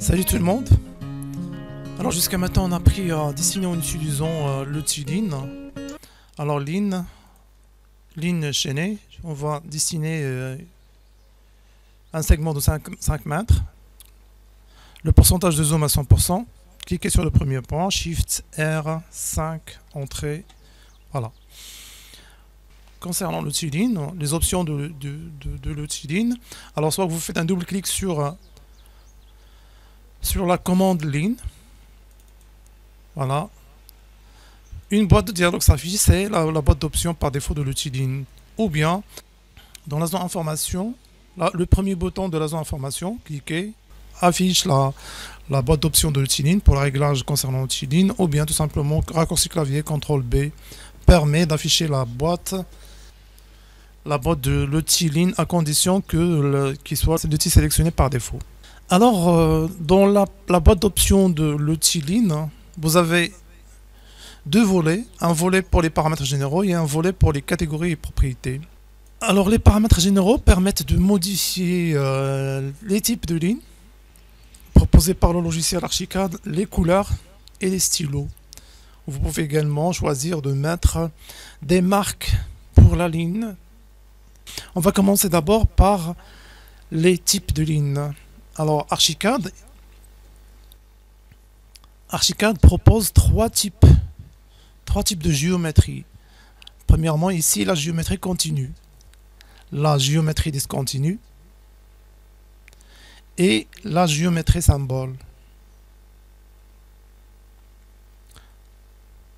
Salut tout le monde. Alors jusqu'à maintenant on a appris à dessiner en utilisant l'outil Line. Alors Line chaînée, on va dessiner un segment de 5 mètres. Le pourcentage de zoom à 100%. Cliquez sur le premier point, Shift R, 5, Entrée. Voilà. Concernant l'outil Line, les options de l'outil Line, alors soit vous faites un double clic sur la commande Line. Voilà. Une boîte de dialogue s'affiche, c'est la boîte d'options par défaut de l'outil Line. Ou bien, dans la zone information, là, le premier bouton de la zone information, cliquez, affiche la boîte d'options de l'outil Line pour le réglage concernant l'outil Line, ou bien tout simplement, raccourci clavier, CTRL B, permet d'afficher la boîte de l'outil Line à condition qu'il soit l'outil sélectionné par défaut. Alors, dans la boîte d'options de l'outil Line, vous avez deux volets, un volet pour les paramètres généraux et un volet pour les catégories et propriétés. Alors, les paramètres généraux permettent de modifier les types de lignes proposés par le logiciel Archicad, les couleurs et les stylos. Vous pouvez également choisir de mettre des marques pour la ligne. On va commencer d'abord par les types de lignes. Alors, Archicad propose trois types de géométrie. Premièrement, ici, la géométrie continue, la géométrie discontinue et la géométrie symbole.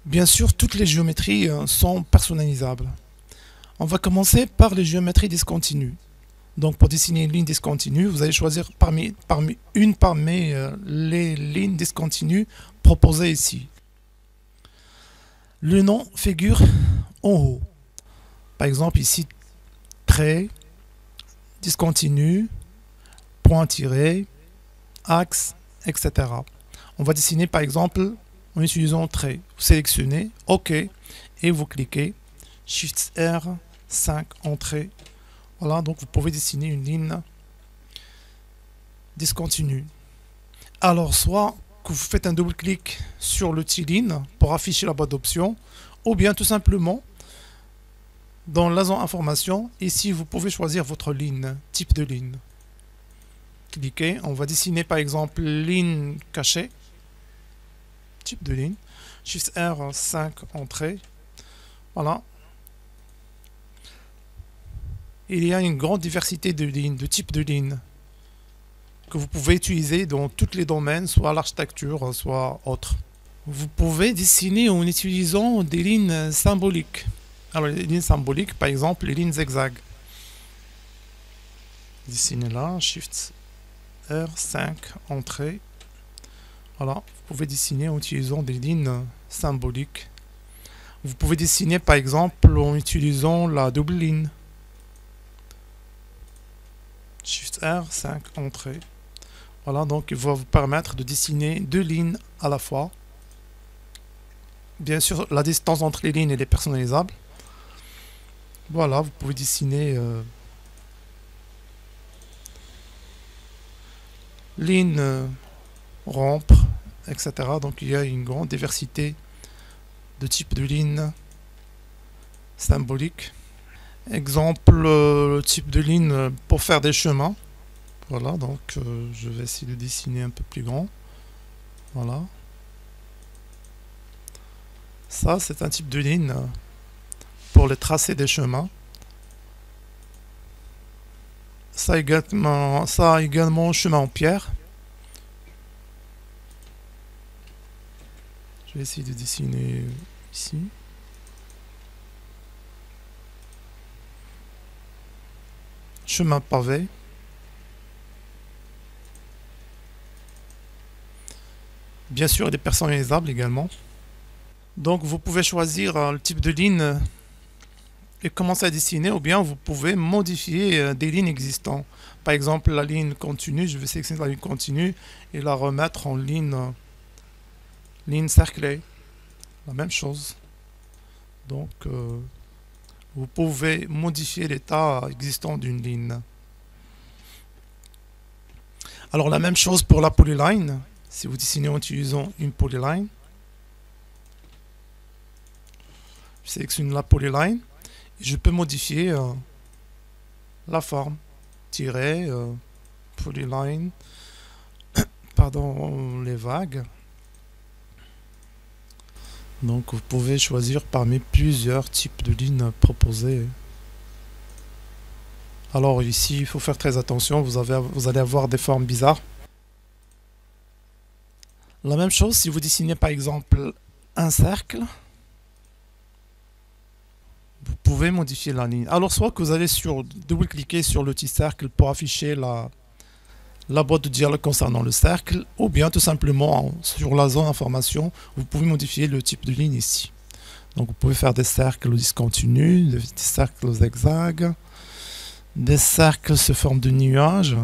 Bien sûr, toutes les géométries sont personnalisables. On va commencer par les géométries discontinues. Donc, pour dessiner une ligne discontinue, vous allez choisir parmi les lignes discontinues proposées ici. Le nom figure en haut. Par exemple, ici, trait, discontinu, point tiré, axe, etc. On va dessiner par exemple en utilisant trait. Vous sélectionnez OK et vous cliquez Shift R, 5, Entrée. Voilà, donc vous pouvez dessiner une ligne discontinue. Alors, soit que vous faites un double clic sur l'outil Line pour afficher la boîte d'options, ou bien tout simplement dans la zone information, ici vous pouvez choisir votre ligne, type de ligne. Cliquez, on va dessiner par exemple ligne cachée, type de ligne, Shift R, 5, Entrée. Voilà. Il y a une grande diversité de lignes, de types de lignes que vous pouvez utiliser dans tous les domaines, soit l'architecture, soit autre. Vous pouvez dessiner en utilisant des lignes symboliques. Alors les lignes symboliques, par exemple, les lignes zigzag. Dessinez là, Shift R, 5, Entrée. Voilà, vous pouvez dessiner en utilisant des lignes symboliques. Vous pouvez dessiner par exemple en utilisant la double ligne. Shift R, 5, Entrée. Voilà, donc il va vous permettre de dessiner deux lignes à la fois. Bien sûr, la distance entre les lignes elle est personnalisable. Voilà, vous pouvez dessiner ligne, rampe, etc. Donc il y a une grande diversité de types de lignes symboliques. Exemple, le type de ligne pour faire des chemins. Voilà, donc je vais essayer de dessiner un peu plus grand. Voilà. Ça, c'est un type de ligne pour les tracer des chemins. Ça également chemin en pierre. Je vais essayer de dessiner ici. Chemin pavé. Bien sûr, des personnalisables également. Donc, vous pouvez choisir le type de ligne et commencer à dessiner, ou bien vous pouvez modifier des lignes existantes. Par exemple, la ligne continue, je vais sélectionner la ligne continue et la remettre en ligne cerclée. La même chose. Donc, vous pouvez modifier l'état existant d'une ligne. Alors la même chose pour la polyline. Si vous dessinez en utilisant une polyline, je sélectionne la polyline et je peux modifier la forme. Tiret, polyline, pardon, les vagues. Donc vous pouvez choisir parmi plusieurs types de lignes proposées. Alors ici, il faut faire très attention, vous allez avoir des formes bizarres. La même chose si vous dessinez par exemple un cercle, vous pouvez modifier la ligne. Alors soit que vous allez double-cliquer sur le petit cercle pour afficher la boîte de dialogue concernant le cercle, ou bien tout simplement sur la zone information, vous pouvez modifier le type de ligne ici. Donc vous pouvez faire des cercles discontinus, des cercles zigzags, des cercles sous forme de nuages.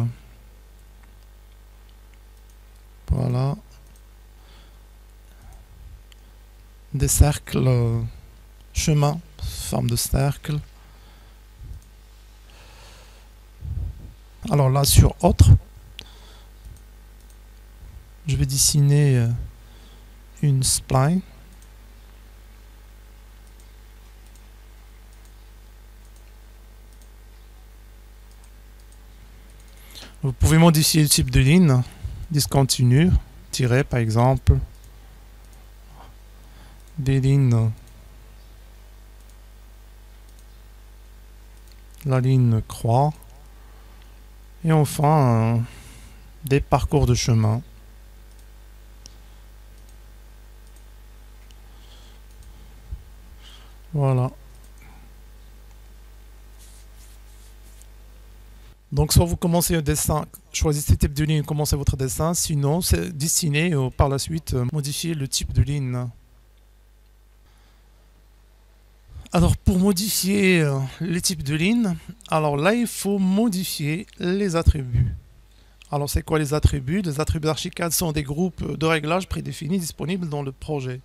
Voilà. Des cercles chemin, forme de cercle. Alors là sur autre, je vais dessiner une spline. Vous pouvez modifier le type de ligne, discontinue, tirer par exemple, des lignes, la ligne croix, et enfin des parcours de chemin. Voilà. Donc soit vous commencez un dessin, choisissez type de ligne, commencez votre dessin, sinon c'est dessiner ou par la suite modifier le type de ligne. Alors pour modifier les types de lignes, alors là il faut modifier les attributs. Alors c'est quoi les attributs? Les attributs d'Archicad sont des groupes de réglages prédéfinis disponibles dans le projet.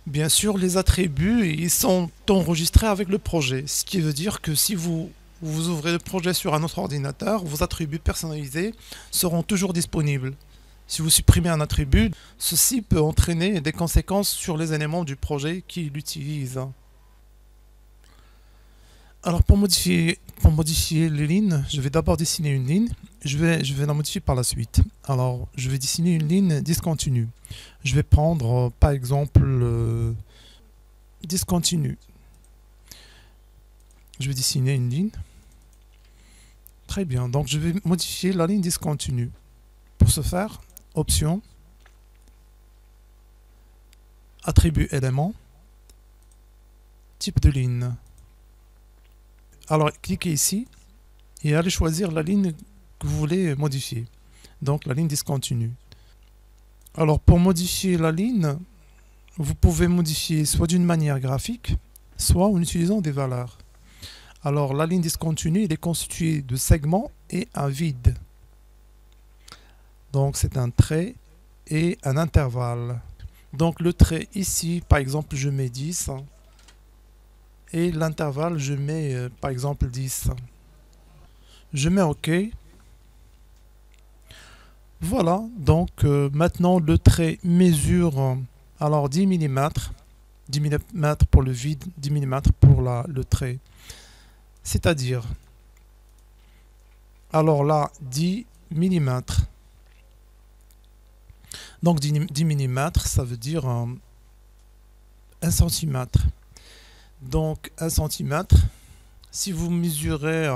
Bien sûr, les attributs ils sont enregistrés avec le projet, ce qui veut dire que si vous ouvrez le projet sur un autre ordinateur, vos attributs personnalisés seront toujours disponibles. Si vous supprimez un attribut, ceci peut entraîner des conséquences sur les éléments du projet qui l'utilisent. Alors pour modifier les lignes, je vais d'abord dessiner une ligne, je vais la modifier par la suite. Alors je vais dessiner une ligne discontinue. Je vais prendre par exemple discontinue. Je vais dessiner une ligne. Très bien, donc je vais modifier la ligne discontinue. Pour ce faire, option, attribut élément, type de ligne. Alors cliquez ici et allez choisir la ligne que vous voulez modifier. Donc la ligne discontinue. Alors pour modifier la ligne, vous pouvez modifier soit d'une manière graphique, soit en utilisant des valeurs. Alors la ligne discontinue elle est constituée de segments et un vide. Donc c'est un trait et un intervalle. Donc le trait ici, par exemple, je mets 10. Et l'intervalle, je mets par exemple 10. Je mets OK. Voilà, donc maintenant le trait mesure alors 10 mm. 10 mm pour le vide, 10 mm pour le trait. C'est-à-dire, alors là, 10 mm. Donc 10 mm, ça veut dire 1 cm. Donc 1 cm, si vous mesurez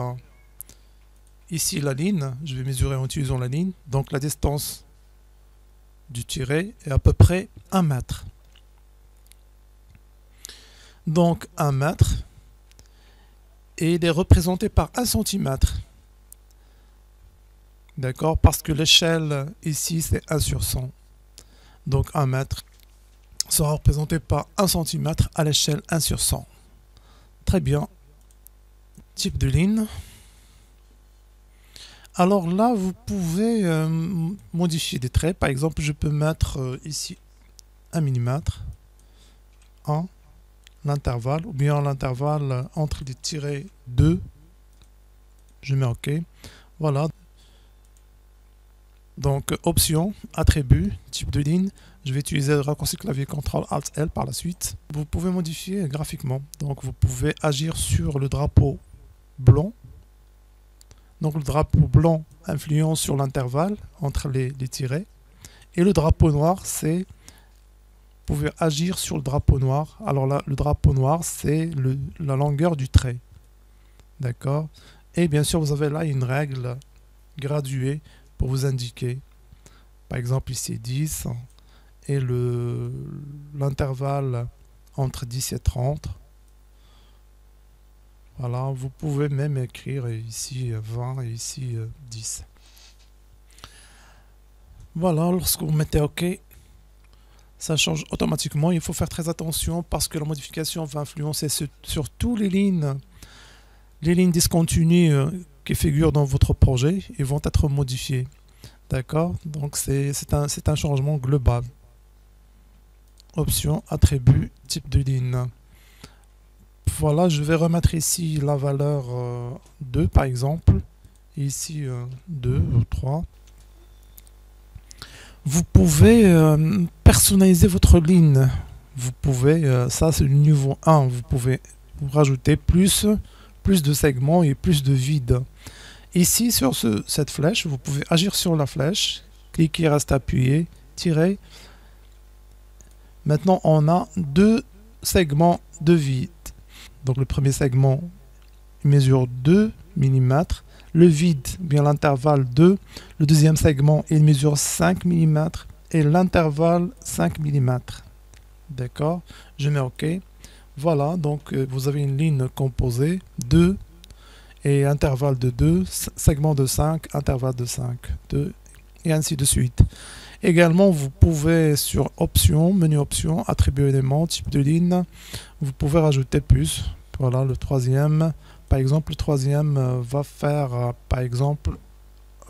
ici la ligne, je vais mesurer en utilisant la ligne, donc la distance du tiret est à peu près 1 mètre. Donc 1 mètre, et il est représenté par 1 cm. D'accord? Parce que l'échelle ici c'est 1 sur 100. Donc 1 mètre sera représenté par 1 cm à l'échelle 1 sur 100. Très bien. Type de ligne. Alors là, vous pouvez modifier des traits. Par exemple, je peux mettre ici 1 mm, 1, l'intervalle, ou bien l'intervalle entre les tirets 2. Je mets OK. Voilà. Donc, option, attribut, type de ligne. Je vais utiliser le raccourci clavier CTRL-ALT-L par la suite. Vous pouvez modifier graphiquement. Donc, vous pouvez agir sur le drapeau blanc. Donc, le drapeau blanc influence sur l'intervalle entre les tirets. Et le drapeau noir, c'est... Vous pouvez agir sur le drapeau noir. Alors là, le drapeau noir, c'est la longueur du trait. D'accord? Et bien sûr, vous avez là une règle graduée pour vous indiquer. Par exemple, ici 10 et l'intervalle entre 10 et 30. Voilà, vous pouvez même écrire ici 20 et ici 10. Voilà, lorsque vous mettez OK, ça change automatiquement. Il faut faire très attention parce que la modification va influencer sur toutes les lignes discontinues qui figurent dans votre projet et vont être modifiées. D'accord? Donc c'est un changement global. Option, attribut, type de ligne. Voilà, je vais remettre ici la valeur 2 par exemple. Et ici 2 ou 3. Vous pouvez personnaliser votre ligne. Vous pouvez, ça c'est le niveau 1, vous pouvez rajouter plus de segments et plus de vide. Ici sur cette flèche, vous pouvez agir sur la flèche, cliquer, rester appuyé, tirer. Maintenant on a 2 segments de vide. Donc le premier segment mesure 2 mm. Le vide, bien l'intervalle 2. Le deuxième segment, il mesure 5 mm. Et l'intervalle 5 mm. D'accord? Je mets OK. Voilà, donc vous avez une ligne composée 2 et intervalle de 2, segment de 5, intervalle de 5, 2 et ainsi de suite. Également, vous pouvez sur Options, menu Options, attribuer éléments, type de ligne, vous pouvez rajouter plus. Voilà, le troisième. Par exemple, le troisième va faire, par exemple,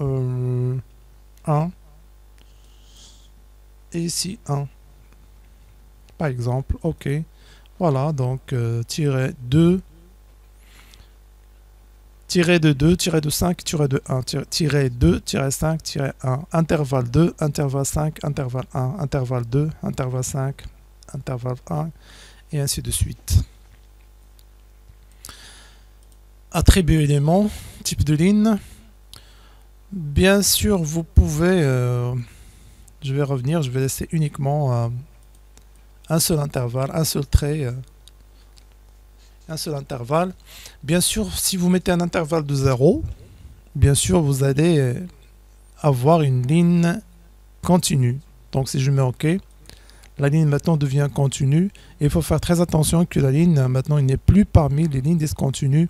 1. Et ici, 1. Par exemple, OK. Voilà, donc, tiret 2, tiret de 2, tiret de 5, tiret de 1, tiret 2, tiret 5, tiret 1. Intervalle 2, intervalle 5, intervalle 1, intervalle 2, intervalle 5, intervalle 1, et ainsi de suite. Attribut élément, type de ligne. Bien sûr, vous pouvez, je vais revenir, je vais laisser uniquement un seul intervalle, un seul trait, un seul intervalle. Bien sûr, si vous mettez un intervalle de 0, bien sûr, vous allez avoir une ligne continue. Donc, si je mets OK, la ligne maintenant devient continue. Et il faut faire très attention que la ligne, maintenant, il n'est plus parmi les lignes discontinues.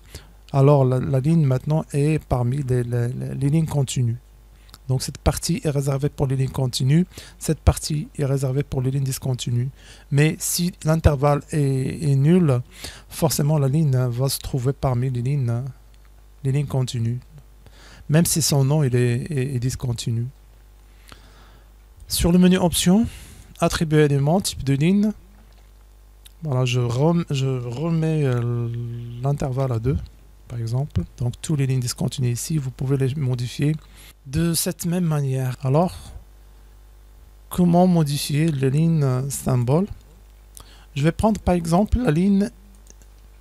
Alors la ligne maintenant est parmi les lignes continues. Donc cette partie est réservée pour les lignes continues, cette partie est réservée pour les lignes discontinues. Mais si l'intervalle est nul, forcément la ligne va se trouver parmi les lignes continues, même si son nom est discontinu. Sur le menu Options, attribuer élément, type de ligne, voilà, je remets l'intervalle à 2. Par exemple, donc toutes les lignes discontinues ici, vous pouvez les modifier de cette même manière. Alors, comment modifier les lignes symboles? Je vais prendre par exemple la ligne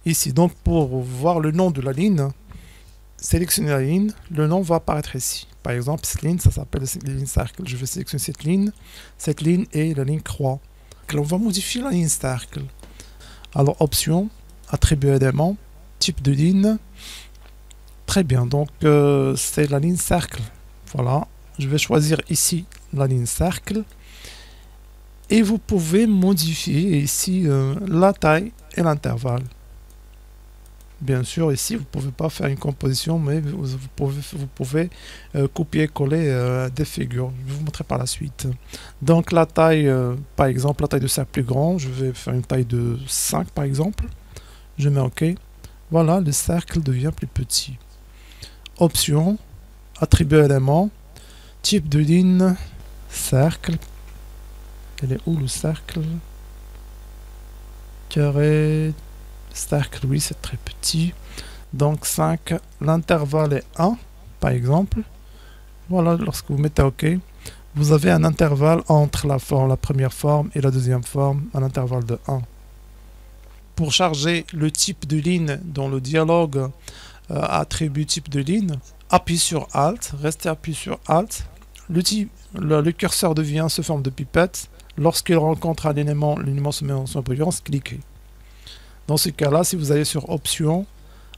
ici. Donc pour voir le nom de la ligne, sélectionnez la ligne, le nom va apparaître ici. Par exemple, cette ligne, ça s'appelle la ligne cercle. Je vais sélectionner cette ligne et la ligne croix. Donc, on va modifier la ligne cercle. Alors, option, attribuer élément, type de ligne. Très bien, donc c'est la ligne cercle. Voilà, je vais choisir ici la ligne cercle. Et vous pouvez modifier ici la taille et l'intervalle. Bien sûr, ici, vous ne pouvez pas faire une composition, mais vous pouvez copier-coller des figures. Je vais vous montrer par la suite. Donc la taille, par exemple, la taille de cercle plus grand, je vais faire une taille de 5 par exemple. Je mets OK. Voilà, le cercle devient plus petit. Option, attribuer élément, type de ligne, cercle. Elle est où le cercle? Carré, cercle, oui, c'est très petit. Donc 5, l'intervalle est 1, par exemple. Voilà, lorsque vous mettez OK, vous avez un intervalle entre la première forme et la deuxième forme, un intervalle de 1. Pour charger le type de ligne dans le dialogue attribut type de ligne, appuyez sur Alt, restez appuyé sur Alt. Le curseur devient sous forme de pipette. Lorsqu'il rencontre un élément, l'élément se met en surbrillance, cliquez. Dans ce cas-là, si vous allez sur Options,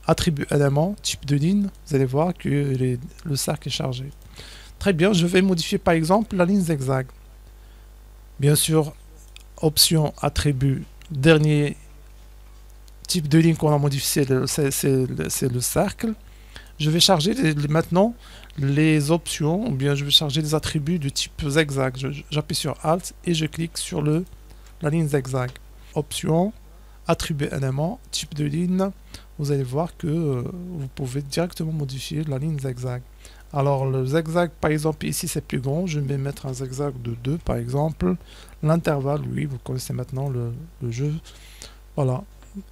Attribut élément, type de ligne, vous allez voir que le cercle est chargé. Très bien, je vais modifier par exemple la ligne zigzag. Bien sûr, Options, Attribut, dernier type de ligne qu'on a modifié, c'est le cercle. Je vais charger maintenant les options, ou bien je vais charger les attributs du type zigzag. J'appuie sur Alt et je clique sur la ligne zigzag. Options, attribut élément, type de ligne. Vous allez voir que vous pouvez directement modifier la ligne zigzag. Alors le zigzag, par exemple, ici c'est plus grand. Je vais mettre un zigzag de 2 par exemple. L'intervalle, oui, vous connaissez maintenant le jeu. Voilà.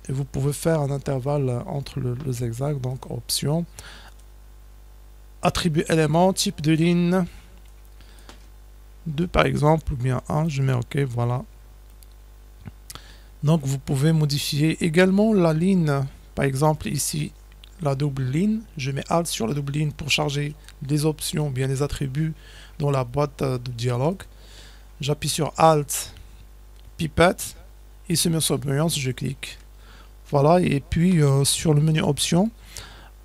Et vous pouvez faire un intervalle entre le zigzag, donc option, attribut élément, type de ligne, 2 par exemple, ou bien 1, je mets OK, voilà. Donc vous pouvez modifier également la ligne, par exemple ici, la double ligne, je mets Alt sur la double ligne pour charger les options, bien les attributs dans la boîte de dialogue. J'appuie sur Alt, pipette, il se met sur surbrillance, je clique. Voilà, et puis sur le menu options,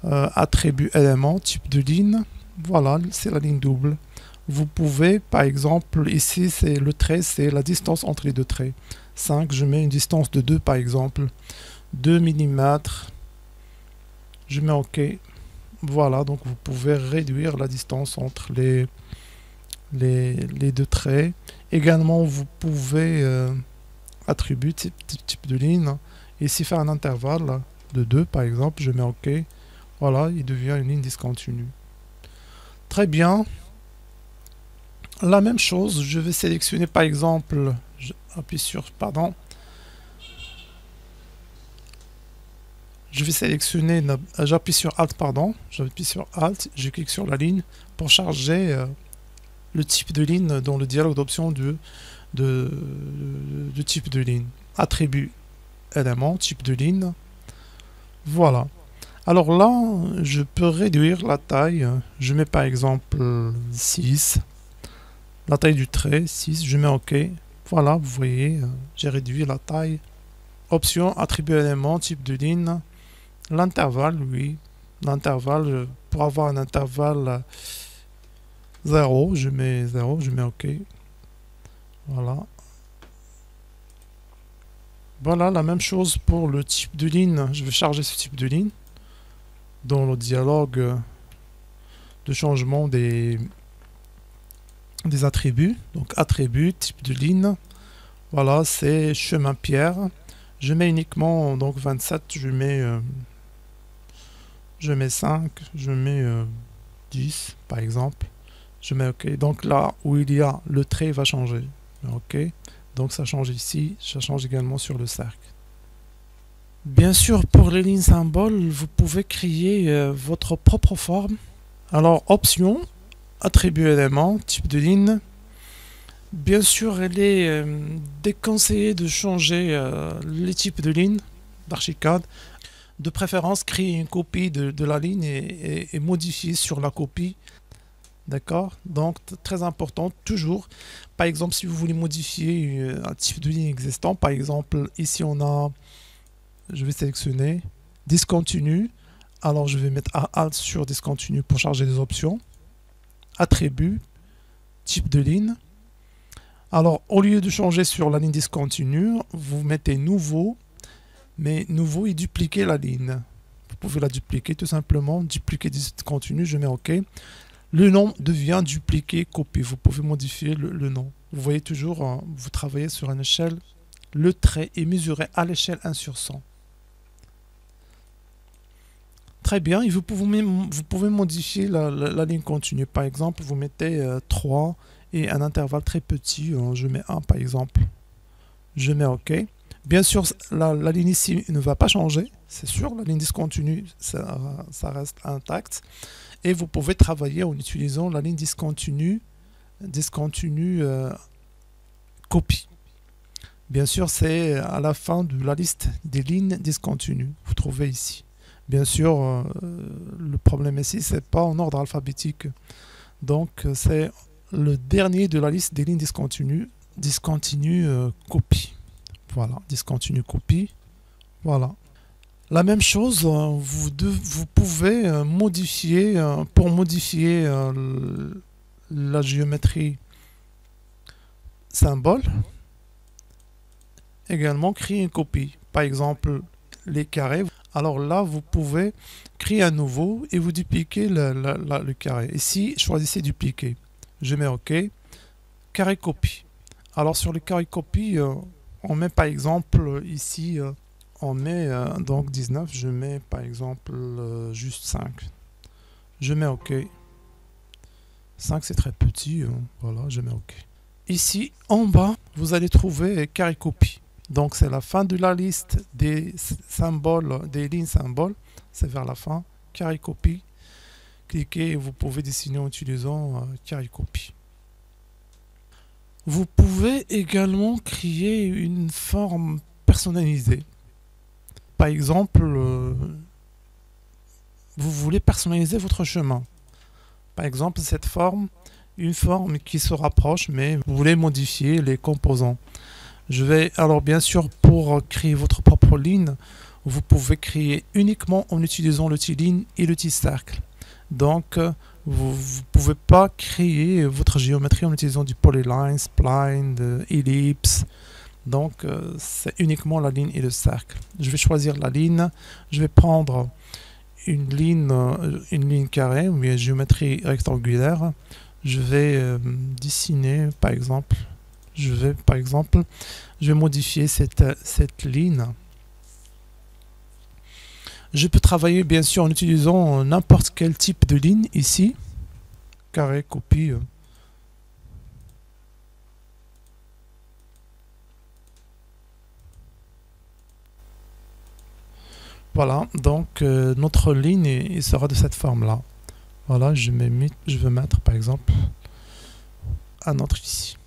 attribut élément, type de ligne, voilà, c'est la ligne double. Vous pouvez, par exemple, ici, c'est le trait, c'est la distance entre les deux traits. 5, je mets une distance de 2, par exemple, 2 mm, je mets OK. Voilà, donc vous pouvez réduire la distance entre les deux traits. Également, vous pouvez attribuer type de ligne. Ici, faire un intervalle de 2, par exemple, je mets OK. Voilà, il devient une ligne discontinue. Très bien. La même chose, je vais sélectionner, par exemple, je vais sélectionner, j'appuie sur Alt, j'appuie sur Alt, je clique sur la ligne pour charger le type de ligne dans le dialogue d'options du type de ligne. Attribut élément, type de ligne. Voilà. Alors là, je peux réduire la taille. Je mets par exemple 6. La taille du trait, 6. Je mets OK. Voilà, vous voyez, j'ai réduit la taille. Option, attribut élément, type de ligne. L'intervalle, oui. L'intervalle, pour avoir un intervalle 0, je mets 0, je mets OK. Voilà. Voilà, la même chose pour le type de ligne. Je vais charger ce type de ligne dans le dialogue de changement des attributs. Donc attribut, type de ligne. Voilà, c'est chemin pierre. Je mets uniquement donc 27, je mets 5, je mets 10 par exemple. Je mets OK. Donc là où il y a le trait va changer. OK. Donc ça change ici, ça change également sur le cercle. Bien sûr, pour les lignes symboles, vous pouvez créer votre propre forme. Alors, option, attribut élément, type de ligne. Bien sûr, il est déconseillé de changer les types de lignes d'Archicad. De préférence, créer une copie de la ligne et modifier sur la copie. D'accord? Donc, très important, toujours. Par exemple, si vous voulez modifier un type de ligne existant, par exemple, ici on a, je vais sélectionner discontinu. Alors, je vais mettre Alt sur discontinu pour charger les options. Attribut, type de ligne. Alors, au lieu de changer sur la ligne discontinue, vous mettez nouveau, mais nouveau et dupliquer la ligne. Vous pouvez la dupliquer tout simplement, dupliquer discontinu, je mets OK. Le nom devient dupliqué, copié. Vous pouvez modifier le nom. Vous voyez toujours, vous travaillez sur une échelle. Le trait est mesuré à l'échelle 1/100. Très bien. Et vous pouvez modifier la ligne continue. Par exemple, vous mettez 3 et un intervalle très petit. Je mets 1 par exemple. Je mets OK. Bien sûr, la ligne ici ne va pas changer, c'est sûr, la ligne discontinue, ça reste intact. Et vous pouvez travailler en utilisant la ligne discontinue copie. Bien sûr, c'est à la fin de la liste des lignes discontinues. Vous trouvez ici. Bien sûr, le problème ici, c'est pas en ordre alphabétique. Donc, c'est le dernier de la liste des lignes discontinues copie. Voilà, discontinue copie. Voilà. La même chose, vous pouvez modifier, pour modifier la géométrie symbole, également créer une copie. Par exemple, les carrés. Alors là, vous pouvez créer un nouveau et vous dupliquez le carré. Ici, choisissez dupliquer. Je mets OK. Carré copie. Alors sur le carré copie, on met par exemple ici, on met donc 19. Je mets par exemple juste 5. Je mets OK. 5 c'est très petit. Voilà, je mets OK. Ici, en bas, vous allez trouver carré copie. Donc c'est la fin de la liste des symboles, des lignes symboles. C'est vers la fin. Carré copie. Cliquez et vous pouvez dessiner en utilisant carré copie. Vous pouvez également créer une forme personnalisée. Par exemple, vous voulez personnaliser votre chemin. Par exemple, cette forme, une forme qui se rapproche, mais vous voulez modifier les composants. Alors bien sûr, pour créer votre propre ligne, vous pouvez créer uniquement en utilisant l'outil ligne et l'outil cercle. Donc, vous ne pouvez pas créer votre géométrie en utilisant du polyline, spline, ellipse. Donc, c'est uniquement la ligne et le cercle. Je vais choisir la ligne. Je vais prendre une ligne carrée ou une géométrie rectangulaire. Je vais dessiner, par exemple, je vais modifier cette ligne. Je peux travailler bien sûr en utilisant n'importe quel type de ligne ici. Carré, copie. Voilà, donc notre ligne il sera de cette forme-là. Voilà, je veux mettre par exemple un autre ici.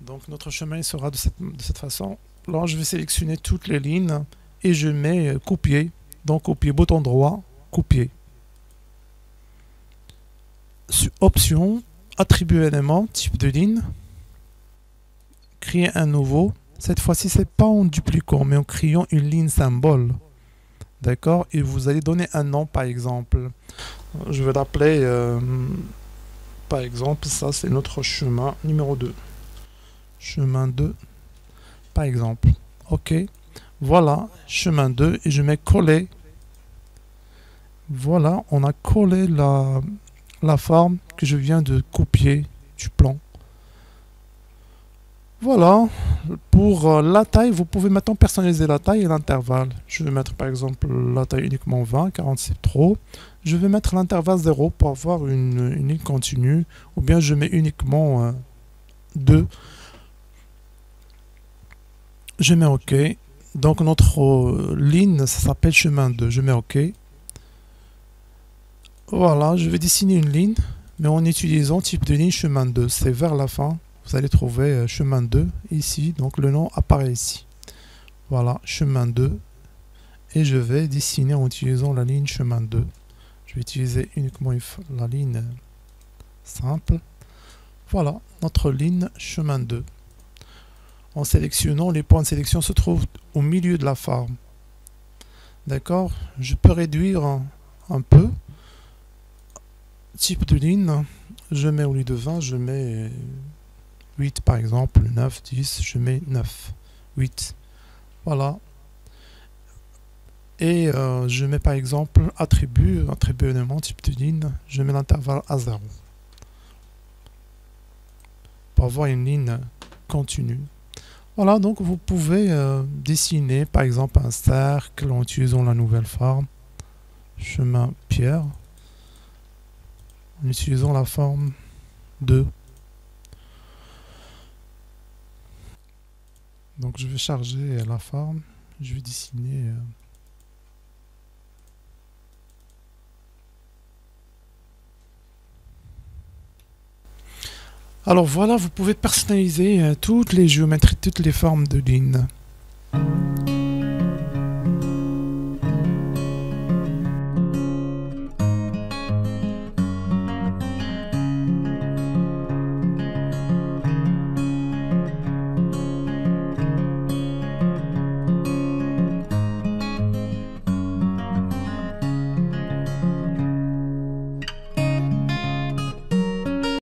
Donc notre chemin il sera de cette façon. Là, je vais sélectionner toutes les lignes et je mets copier. Donc copier, bouton droit, copier. Option, attribut élément, type de ligne. Créer un nouveau. Cette fois-ci, c'est pas en dupliquant, mais en créant une ligne symbole. D'accord? Et vous allez donner un nom, par exemple. Je vais l'appeler, par exemple, ça c'est notre chemin numéro 2. Chemin 2, par exemple. OK. Voilà, chemin 2, et je mets coller. Voilà, on a collé la forme que je viens de copier du plan. Voilà, pour la taille, vous pouvez maintenant personnaliser la taille et l'intervalle. Je vais mettre par exemple la taille uniquement 20, 40 c'est trop. Je vais mettre l'intervalle 0 pour avoir une ligne continue, ou bien je mets uniquement 2. Je mets OK. Donc notre ligne, ça s'appelle chemin 2. Je mets OK. Voilà, je vais dessiner une ligne, mais en utilisant type de ligne chemin 2. C'est vers la fin. Vous allez trouver chemin 2 ici. Donc le nom apparaît ici. Voilà, chemin 2. Et je vais dessiner en utilisant la ligne chemin 2. Je vais utiliser uniquement la ligne simple. Voilà, notre ligne chemin 2. En sélectionnant, les points de sélection se trouvent au milieu de la forme. D'accord? Je peux réduire un peu. Type de ligne, je mets au lieu de 20, je mets 8 par exemple, 9, 10, je mets 9, 8. Voilà. Et je mets par exemple attribut élément, type de ligne, je mets l'intervalle à 0. Pour avoir une ligne continue. Voilà, donc vous pouvez dessiner par exemple un cercle en utilisant la nouvelle forme, chemin pierre, en utilisant la forme 2. Donc je vais charger la forme. Je vais dessiner. Alors voilà, vous pouvez personnaliser toutes les géométries, toutes les formes de lignes.